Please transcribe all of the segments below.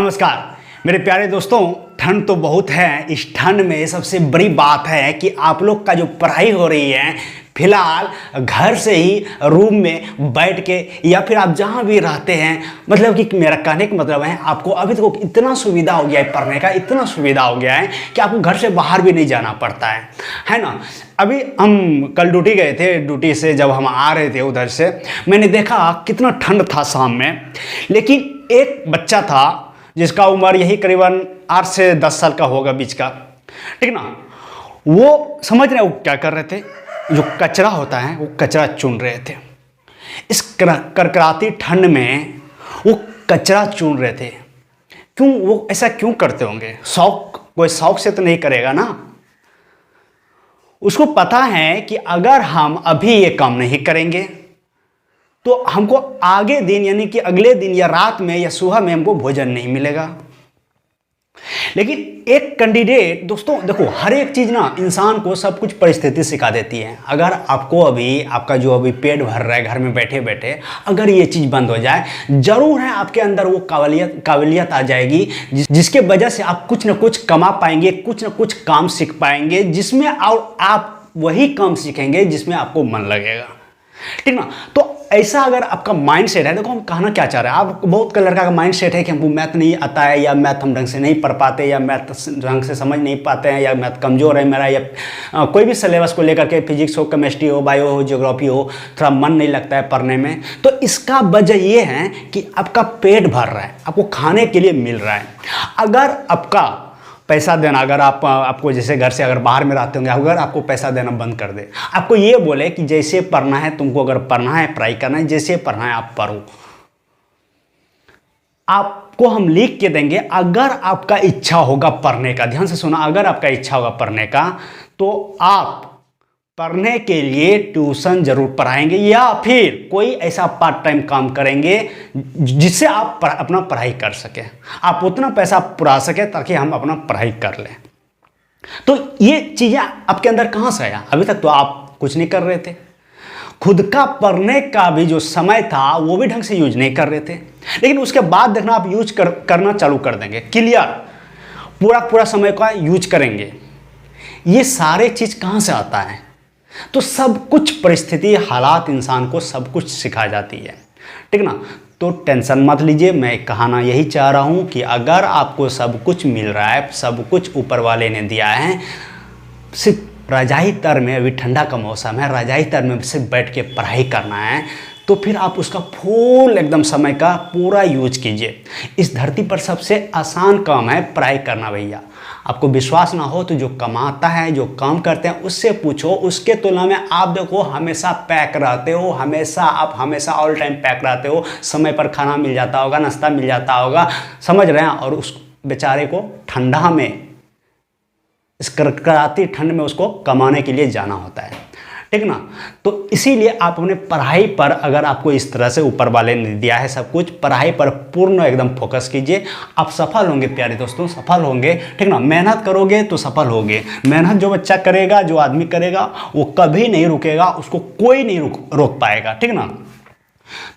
नमस्कार मेरे प्यारे दोस्तों। ठंड तो बहुत है। इस ठंड में सबसे बड़ी बात है कि आप लोग का जो पढ़ाई हो रही है फिलहाल घर से ही रूम में बैठ के या फिर आप जहाँ भी रहते हैं, मतलब कि मेरा कहने का मतलब है आपको अभी तो इतना सुविधा हो गया है पढ़ने का, इतना सुविधा हो गया है कि आपको घर से बाहर भी नहीं जाना पड़ता है ना। अभी हम कल ड्यूटी गए थे, ड्यूटी से जब हम आ रहे थे उधर से मैंने देखा कितना ठंड था शाम में, लेकिन एक बच्चा था जिसका उम्र यही करीबन 8 से 10 साल का होगा बीच का, ठीक ना। वो समझ रहे वो क्या कर रहे थे, जो कचरा होता है वो कचरा चुन रहे थे। इस करकराती ठंड में वो कचरा चुन रहे थे। क्यों वो ऐसा क्यों करते होंगे? शौक, कोई शौक से तो नहीं करेगा ना। उसको पता है कि अगर हम अभी ये काम नहीं करेंगे तो हमको आगे दिन यानी कि अगले दिन या रात में या सुबह में हमको भोजन नहीं मिलेगा। लेकिन एक कैंडिडेट, दोस्तों देखो, हर एक चीज ना इंसान को सब कुछ परिस्थिति सिखा देती है। अगर आपको अभी आपका जो अभी पेट भर रहा है घर में बैठे बैठे, अगर ये चीज बंद हो जाए, जरूर है आपके अंदर वो काबिलियत आ जाएगी जिसके वजह से आप कुछ ना कुछ कमा पाएंगे, कुछ ना कुछ काम सीख पाएंगे, जिसमें आप वही काम सीखेंगे जिसमें आपको मन लगेगा, ठीक ना। तो ऐसा अगर आपका माइंड सेट है, देखो हम कहना क्या चाह रहे हैं, आप बहुत का लड़का का माइंड सेट है कि हमको मैथ नहीं आता है, या मैथ हम ढंग से नहीं पढ़ पाते, या मैथ ढंग से समझ नहीं पाते हैं, या मैथ कमजोर है मेरा, या कोई भी सिलेबस को लेकर के फिजिक्स हो, केमिस्ट्री हो, बायो हो, ज्योग्राफी हो, थोड़ा मन नहीं लगता है पढ़ने में। तो इसका वजह ये है कि आपका पेट भर रहा है, आपको खाने के लिए मिल रहा है। अगर आपका पैसा देना, अगर आपको जैसे घर से अगर बाहर में रहते होंगे, अगर आपको पैसा देना बंद कर दे, आपको ये बोले कि जैसे पढ़ना है तुमको, अगर पढ़ना है पढ़ाई करना है, जैसे पढ़ना है आप पढ़ो, आपको हम लिख के देंगे। अगर आपका इच्छा होगा पढ़ने का, ध्यान से सुना, अगर आपका इच्छा होगा पढ़ने का तो आप पढ़ने के लिए ट्यूशन जरूर पढ़ाएंगे या फिर कोई ऐसा पार्ट टाइम काम करेंगे जिससे आप अपना पढ़ाई कर सके, आप उतना पैसा पुरा सके ताकि हम अपना पढ़ाई कर लें। तो ये चीज़ें आपके अंदर कहाँ से आया? अभी तक तो आप कुछ नहीं कर रहे थे, खुद का पढ़ने का भी जो समय था वो भी ढंग से यूज नहीं कर रहे थे, लेकिन उसके बाद देखना आप यूज करना चालू कर देंगे, क्लियर, पूरा समय का यूज करेंगे। ये सारे चीज़ कहाँ से आता है? तो सब कुछ परिस्थिति, हालात इंसान को सब कुछ सिखा जाती है, ठीक ना। तो टेंशन मत लीजिए, मैं कहना यही चाह रहा हूँ कि अगर आपको सब कुछ मिल रहा है, सब कुछ ऊपर वाले ने दिया है, सिर्फ रजाई तर में, अभी ठंडा का मौसम है, रजाई तर में सिर्फ बैठ के पढ़ाई करना है, तो फिर आप उसका फुल एकदम समय का पूरा यूज कीजिए। इस धरती पर सबसे आसान काम है पढ़ाई करना भैया। आपको विश्वास ना हो तो जो कमाता है, जो काम करते हैं उससे पूछो, उसके तुलना में आप देखो हमेशा पैक रहते हो, आप हमेशा ऑल टाइम पैक रहते हो, समय पर खाना मिल जाता होगा, नाश्ता मिल जाता होगा, समझ रहे हैं। और उस बेचारे को ठंडा में, इस कड़कड़ाती ठंड में उसको कमाने के लिए जाना होता है, ठीक ना। तो इसीलिए आप अपने पढ़ाई पर, अगर आपको इस तरह से ऊपर वाले ने दिया है सब कुछ, पढ़ाई पर पूर्ण एकदम फोकस कीजिए, आप सफल होंगे प्यारे दोस्तों, सफल होंगे, ठीक ना। मेहनत करोगे तो सफल होगे। मेहनत जो बच्चा करेगा, जो आदमी करेगा, वो कभी नहीं रुकेगा, उसको कोई नहीं रोक पाएगा, ठीक ना।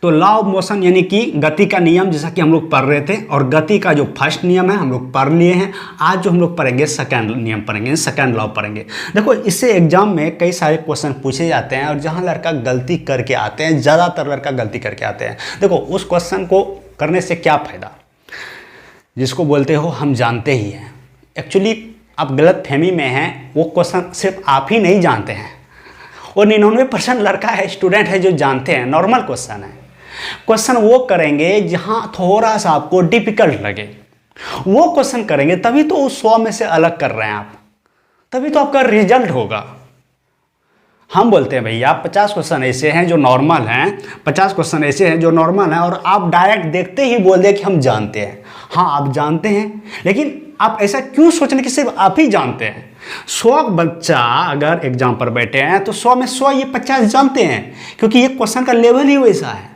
तो लॉ ऑफ मोशन यानी कि गति का नियम, जैसा कि हम लोग पढ़ रहे थे, और गति का जो फर्स्ट नियम है हम लोग पढ़ लिए हैं। आज जो हम लोग पढ़ेंगे सेकंड नियम पढ़ेंगे, सेकंड लॉ पढ़ेंगे। देखो, इससे एग्जाम में कई सारे क्वेश्चन पूछे जाते हैं, और जहां लड़का गलती करके आते हैं, ज़्यादातर लड़का गलती करके आते हैं। देखो, उस क्वेश्चन को करने से क्या फ़ायदा, जिसको बोलते हो हम जानते ही हैं, एक्चुअली आप गलत फहमी में हैं। वो क्वेश्चन सिर्फ आप ही नहीं जानते हैं, और 99% लड़का है, स्टूडेंट है जो जानते हैं। नॉर्मल क्वेश्चन है। क्वेश्चन वो करेंगे जहां थोड़ा सा आपको डिफिकल्ट लगे, वो क्वेश्चन करेंगे, तभी तो उस 100 में से अलग कर रहे हैं आप, तभी तो आपका रिजल्ट होगा। हम बोलते हैं भैया 50 क्वेश्चन ऐसे हैं जो नॉर्मल हैं, 50 क्वेश्चन ऐसे हैं जो नॉर्मल हैं, और आप डायरेक्ट देखते ही बोल दे कि हम जानते हैं। हाँ, आप जानते हैं, लेकिन आप ऐसा क्यों सोच रहे कि सिर्फ आप ही जानते हैं? 100 बच्चा अगर एग्जाम पर बैठे हैं तो 100 में 100 ये 50 जानते हैं, क्योंकि ये क्वेश्चन का लेवल ही वैसा है।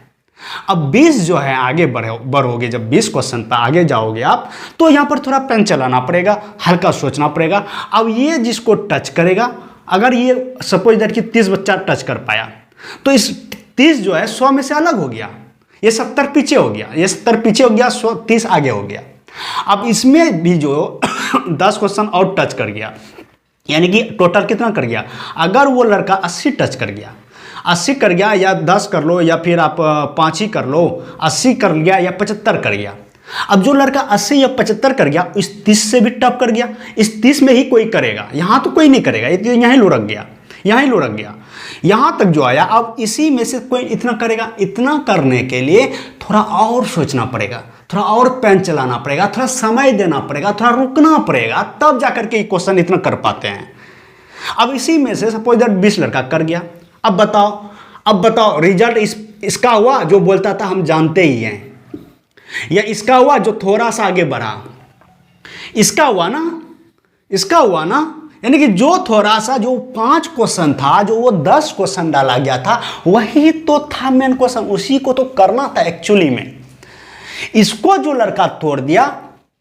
अब 20 जो है आगे बढ़ोगे, जब 20 क्वेश्चन पर आगे जाओगे आप, तो यहाँ पर थोड़ा पेन चलाना पड़ेगा, हल्का सोचना पड़ेगा। अब ये जिसको टच करेगा, अगर ये सपोज दैट कि 30 बच्चा टच कर पाया, तो इस 30 जो है 100 में से अलग हो गया, ये 70 पीछे हो गया, ये 70 पीछे हो गया, 30 आगे हो गया। अब इसमें भी जो 10 क्वेश्चन और टच कर गया, यानी कि टोटल कितना कर गया, अगर वो लड़का 80 टच कर गया, 80 कर गया या 10 कर लो या फिर आप 5 ही कर लो, 80 कर गया या 75 कर गया। अब जो लड़का 80 या 75 कर गया इस 30 से भी टप कर गया, इस 30 में ही कोई करेगा, यहां तो कोई नहीं करेगा, यहीं लुढ़क गया, यहीं लुढ़क गया, यहां तक जो आया। अब इसी में से कोई इतना करेगा, इतना करने के लिए थोड़ा और सोचना पड़ेगा, थोड़ा और पेन चलाना पड़ेगा, थोड़ा समय देना पड़ेगा, थोड़ा रुकना पड़ेगा, तब जाकर के क्वेश्चन इतना कर पाते हैं। अब इसी में से सपोज दैट 20 लड़का कर गया। अब बताओ रिजल्ट इसका हुआ जो बोलता था हम जानते ही हैं, या इसका हुआ जो थोड़ा सा आगे बढ़ा, इसका हुआ ना, यानी कि जो थोड़ा सा जो 5 क्वेश्चन था, जो वो 10 क्वेश्चन डाला गया था, वही तो था मेन क्वेश्चन, उसी को तो करना था एक्चुअली में। इसको जो लड़का तोड़ दिया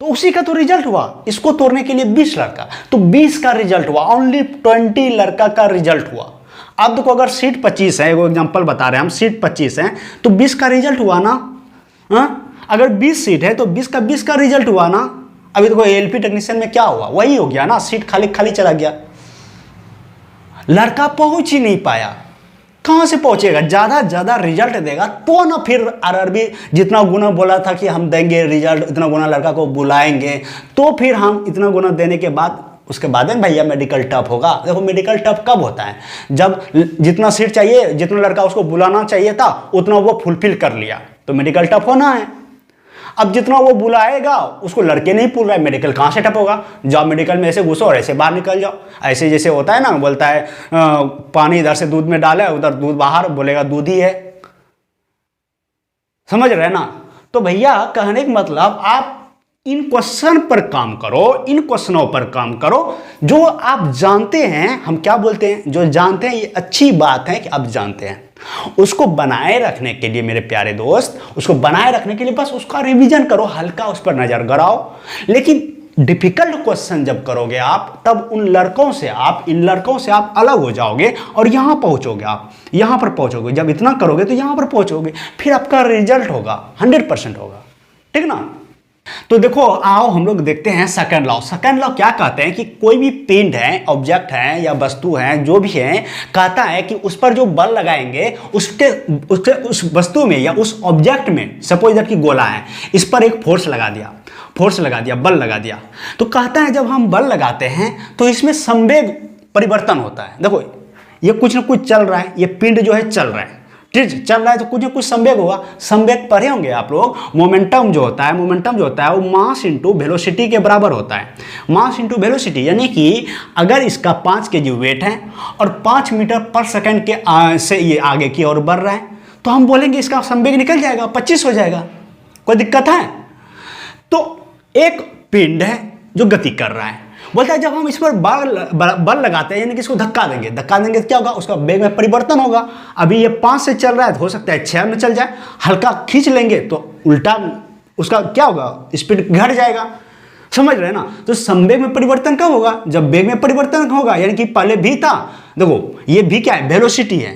तो उसी का तो रिजल्ट हुआ। इसको तोड़ने के लिए 20 लड़का, तो 20 का रिजल्ट हुआ, ओनली 20 लड़का का रिजल्ट हुआ। अब देखो अगर सीट 25 है, वो एग्जांपल बता रहे हैं हम, सीट 25 है तो 20 का रिजल्ट हुआ ना। अगर 20 सीट है तो 20 का रिजल्ट हुआ ना। अभी देखो एलपी टेक्नीशियन में क्या हुआ, वही हो गया ना, सीट खाली खाली चला गया, लड़का पहुंच ही नहीं पाया। कहां से पहुंचेगा, ज्यादा रिजल्ट देगा तो ना फिर आरआरबी जितना गुना बोला था कि हम देंगे रिजल्ट, इतना गुना लड़का को बुलाएंगे, तो फिर हम इतना गुना देने के बाद उसके बाद में भैया मेडिकल टफ होगा। देखो मेडिकल टफ कब होता है, जब जितना सीट चाहिए, जितना लड़का उसको बुलाना चाहिए था उतना वो फुलफिल कर लिया, तो मेडिकल टफ होना है। अब जितना वो बुलाएगा उसको लड़के नहीं पूछ रहा है, मेडिकल कहाँ से टप होगा। जाओ मेडिकल में ऐसे घुसो और ऐसे बाहर निकल जाओ, ऐसे जैसे होता है ना, बोलता है पानी इधर से दूध में डाले, उधर दूध बाहर, बोलेगा दूध ही है। समझ रहे ना। तो भैया कहने का मतलब आप इन क्वेश्चन पर काम करो, इन क्वेश्चनों पर काम करो जो आप जानते हैं। हम क्या बोलते हैं, जो जानते हैं, ये अच्छी बात है कि आप जानते हैं। उसको बनाए रखने के लिए मेरे प्यारे दोस्त, उसको बनाए रखने के लिए बस उसका रिवीजन करो, हल्का उस पर नजर गड़ाओ। लेकिन डिफिकल्ट क्वेश्चन जब करोगे आप, तब इन लड़कों से आप अलग हो जाओगे और यहां पहुंचोगे, आप यहां पर पहुंचोगे। जब इतना करोगे तो यहां पर पहुंचोगे, फिर आपका रिजल्ट होगा 100% होगा, ठीक ना। तो देखो आओ हम लोग देखते हैं सेकंड लॉ। सेकंड लॉ क्या कहते हैं कि कोई भी पिंड है, ऑब्जेक्ट है या वस्तु है, जो भी है, कहता है कि उस पर जो बल लगाएंगे उसके उस वस्तु में या उस ऑब्जेक्ट में, सपोज दैट कि गोला है, इस पर एक फोर्स लगा दिया, बल लगा दिया, तो कहता है जब हम बल लगाते हैं तो इसमें संवेग परिवर्तन होता है। देखो ये कुछ ना कुछ चल रहा है, ये पिंड जो है चल रहा है, ठीक चल रहा है, तो कुछ ना कुछ संवेग होगा। संवेग पढ़े होंगे आप लोग, मोमेंटम जो होता है वो मास इंटू वेलोसिटी के बराबर होता है। मास इंटू वेलोसिटी, यानी कि अगर इसका 5 kg वेट है और 5 मीटर पर सेकंड के से ये आगे की ओर बढ़ रहा है, तो हम बोलेंगे इसका संवेग निकल जाएगा, 25 हो जाएगा। कोई दिक्कत है? तो एक पिंड है जो गति कर रहा है, बोलता है जब हम इस पर बल लगाते हैं, यानी कि इसको धक्का देंगे तो क्या होगा, उसका वेग में परिवर्तन होगा। अभी ये 5 से चल रहा है, हो सकता है 6 में चल जाए, हल्का खींच लेंगे तो उल्टा उसका क्या होगा, स्पीड घट जाएगा। समझ रहे हैं ना। तो संवेग में परिवर्तन कब होगा, जब वेग में परिवर्तन होगा, यानी कि पहले भी था, देखो ये भी क्या है, वेलोसिटी है।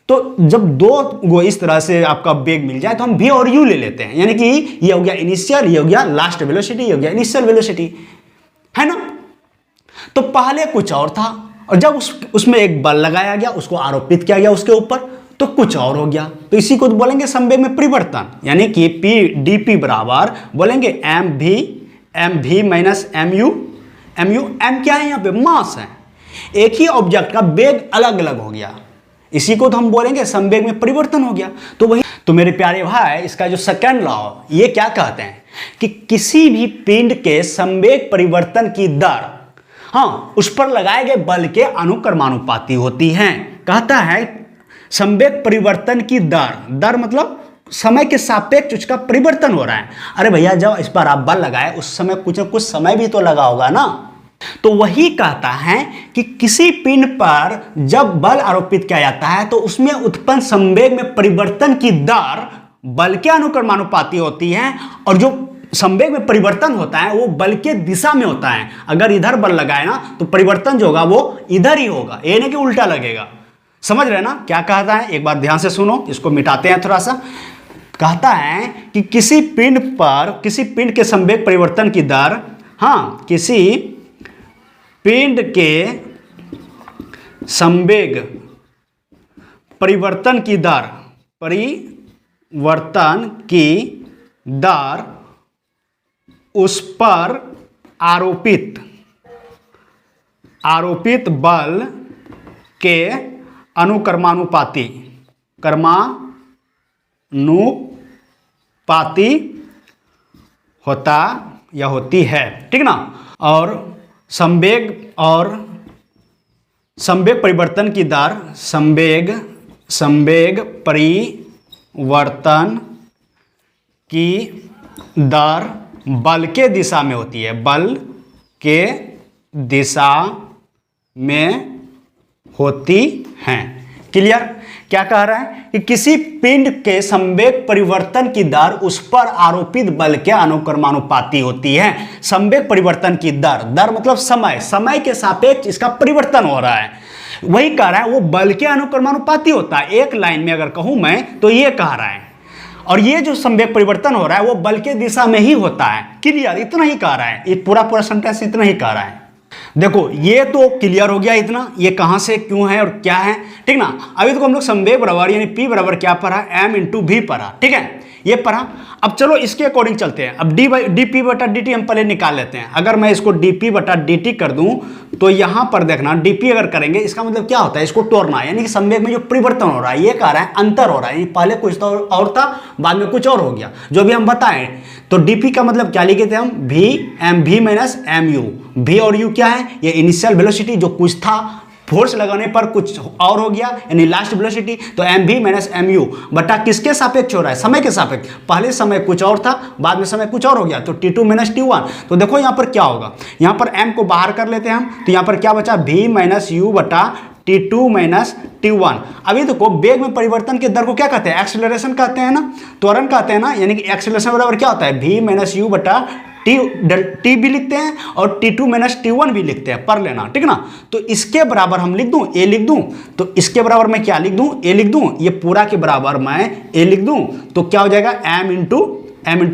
तो जब दो इस तरह से आपका वेग मिल जाए तो हम v और u ले लेते हैं, यानी कि ये हो गया इनिशियल, ये हो गया लास्ट वेलोसिटी, ये हो गया इनिशियल वेलोसिटी, है ना। तो पहले कुछ और था और जब उसमें एक बल लगाया गया, उसको आरोपित किया गया उसके ऊपर, तो कुछ और हो गया। तो इसी को तो बोलेंगे संवेग में परिवर्तन, यानी कि p dp बराबर बोलेंगे M V minus M U. M क्या है, यहाँ पे मास है। एक ही ऑब्जेक्ट का वेग अलग अलग हो गया, इसी को तो हम बोलेंगे संवेग में परिवर्तन हो गया। तो वही तो मेरे प्यारे भाई, इसका जो सेकंड लॉ ये क्या कहते हैं कि किसी भी पिंड के संवेग परिवर्तन की दर, हाँ, उस पर लगाए गए बल के अनुक्रमानुपाती होती है। कहता है संवेग परिवर्तन की दर मतलब समय के सापेक्ष उसका परिवर्तन हो रहा है। अरे भैया जब इस पर आप बल लगाए उस समय कुछ न कुछ समय भी तो लगा होगा ना। तो वही कहता है कि किसी पिंड पर जब बल आरोपित किया जाता है तो उसमें उत्पन्न संवेग में परिवर्तन की दर बल के अनुक्रमानुपाती होती है, और जो संवेग में परिवर्तन होता है वो बल के दिशा में होता है। अगर इधर बल लगाए ना तो परिवर्तन जो होगा वो इधर ही होगा, ये नहीं कि उल्टा लगेगा। समझ रहे ना क्या कहता है, एक बार ध्यान से सुनो, इसको मिटाते हैं थोड़ा सा। कहता है कि किसी पिंड के संवेग परिवर्तन की दर, हाँ, किसी पिंड के संवेग परिवर्तन की दर उस पर आरोपित बल के अनुक्रमानुपाती होता या होती है, ठीक ना। और संवेग परिवर्तन की दर, संवेग परिवर्तन की दर बल के दिशा में होती है, बल के दिशा में होती है। क्लियर? क्या कह रहा है कि किसी पिंड के संवेग परिवर्तन की दर उस पर आरोपित बल के अनुक्रमानुपाती होती है। संवेग परिवर्तन की दर मतलब समय के सापेक्ष इसका परिवर्तन हो रहा है, वही कह रहा है वो बल के अनुक्रमानुपाती होता है। एक लाइन में अगर कहूं मैं तो ये कह रहा है, और ये जो संवेग परिवर्तन हो रहा है वो बल के दिशा में ही होता है। क्लियर? इतना ही कह रहा है, ये पूरा सेंटेंस इतना ही कह रहा है। देखो ये तो क्लियर हो गया इतना, ये कहां से क्यों है और क्या है, ठीक ना। अभी तो हम लोग संवेग बराबर यानी P बराबर क्या पढ़ा, m इंटू v पढ़ा, ठीक है, ये पढ़ा। अब चलो इसके अकॉर्डिंग चलते हैं। अब dp बटा dt हम पहले निकाल लेते हैं। अगर मैं इसको dp बटा dt कर दूं तो यहां पर देखना dp अगर करेंगे इसका मतलब क्या होता है, इसको तोड़ना, यानी कि संवेग में जो परिवर्तन हो रहा है ये कह रहा है अंतर हो रहा है, पहले कुछ तो और था बाद में कुछ और हो गया, जो भी हम बताएं। तो dp का मतलब क्या लिखे थे हम, v माइनस mu। v और u क्या है, ये इनिशियल वेलोसिटी जो कुछ था, फोर्स लगाने पर कुछ और हो गया यानी लास्ट वेलोसिटी। तो mv माइनस mu बटा किसके सापेक्ष हो रहा है, समय के सापेक्ष। पहले समय कुछ और था बाद में समय कुछ और हो गया, तो t2 माइनस t1। तो देखो यहाँ पर क्या होगा, यहाँ पर m को बाहर कर लेते हैं हम, तो यहाँ पर क्या बचा, v माइनस u बटा t2 माइनस t1। अभी देखो वेग में परिवर्तन के दर को क्या कहते हैं, एक्सेलरेशन कहते हैं ना, त्वरण कहते हैं ना, यानी कि एक्सेलरेशन बराबर क्या होता है, v माइनस u बटा टी भी लिखते हैं और t2 माइनस t1 भी लिखते हैं, पढ़ लेना, ठीक ना। तो इसके बराबर हम लिख दूं, a लिख दूं, तो इसके बराबर मैं क्या लिख दूं, a लिख दूं, ये पूरा के बराबर मैं a लिख दूं, तो क्या हो जाएगा, m इंटू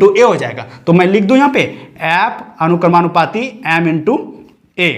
a हो जाएगा। तो मैं लिख दूं यहाँ पे f अनुक्रमानुपाती m इंटू a,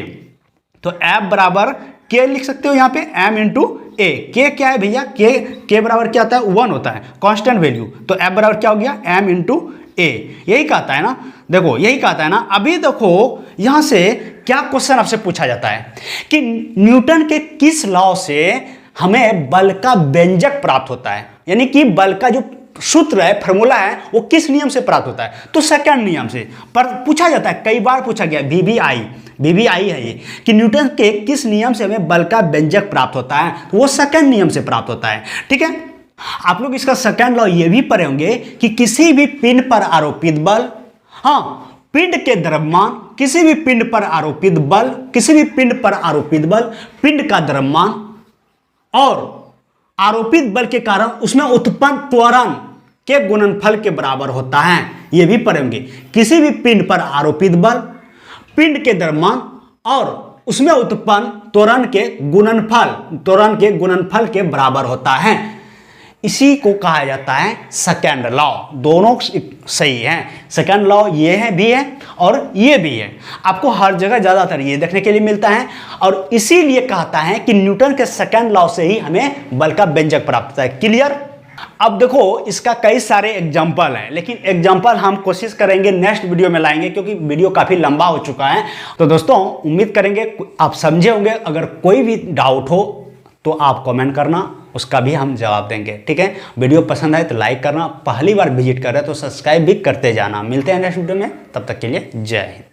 तो f बराबर k लिख सकते हो यहाँ पे m इंटू a। k क्या है भैया, k बराबर क्या होता है, 1 होता है, कांस्टेंट वैल्यू। तो f बराबर क्या हो गया, m इंटू a, यही कहता है ना, देखो यही कहता है ना। अभी देखो यहां से क्या क्वेश्चन आपसे पूछा जाता है कि न्यूटन के किस लॉ से हमें बल का व्यंजक प्राप्त होता है, यानी कि बल का जो सूत्र है, फॉर्मूला है, वो किस नियम से प्राप्त होता है, तो सेकंड नियम से। पर पूछा जाता है, कई बार पूछा गया, VBI है ये, कि न्यूटन के किस नियम से हमें बल का व्यंजक प्राप्त होता है, तो वो सेकंड नियम से प्राप्त होता है, ठीक है। आप लोग इसका सेकंड लॉ ये भी पढ़े होंगे कि किसी भी पिंड पर आरोपित बल, हाँ, पिंड के द्रव्यमान, किसी भी पिंड पर आरोपित बल, पिंड का द्रव्यमान और आरोपित बल के कारण उसमें उत्पन्न त्वरण के गुणनफल के बराबर होता है। यह भी पढ़ेंगे, किसी भी पिंड पर आरोपित बल, पिंड के द्रव्यमान और उसमें उत्पन्न त्वरण के गुणनफल के बराबर होता है। इसी को कहा जाता है सेकंड लॉ। दोनों सही हैं, सेकंड लॉ ये है भी है और ये भी है, आपको हर जगह ज्यादातर ये देखने के लिए मिलता है। और इसीलिए कहता है कि न्यूटन के सेकंड लॉ से ही हमें बल का व्यंजक प्राप्त होता है। क्लियर? अब देखो इसका कई सारे एग्जाम्पल हैं, लेकिन एग्जाम्पल हम कोशिश करेंगे नेक्स्ट वीडियो में लाएंगे, क्योंकि वीडियो काफी लंबा हो चुका है। तो दोस्तों उम्मीद करेंगे आप समझे होंगे। अगर कोई भी डाउट हो तो आप कमेंट करना, उसका भी हम जवाब देंगे, ठीक है। वीडियो पसंद आए तो लाइक करना, पहली बार विजिट कर रहे हैं तो सब्सक्राइब भी करते जाना। मिलते हैं नेक्स्ट वीडियो में, तब तक के लिए जय हिंद।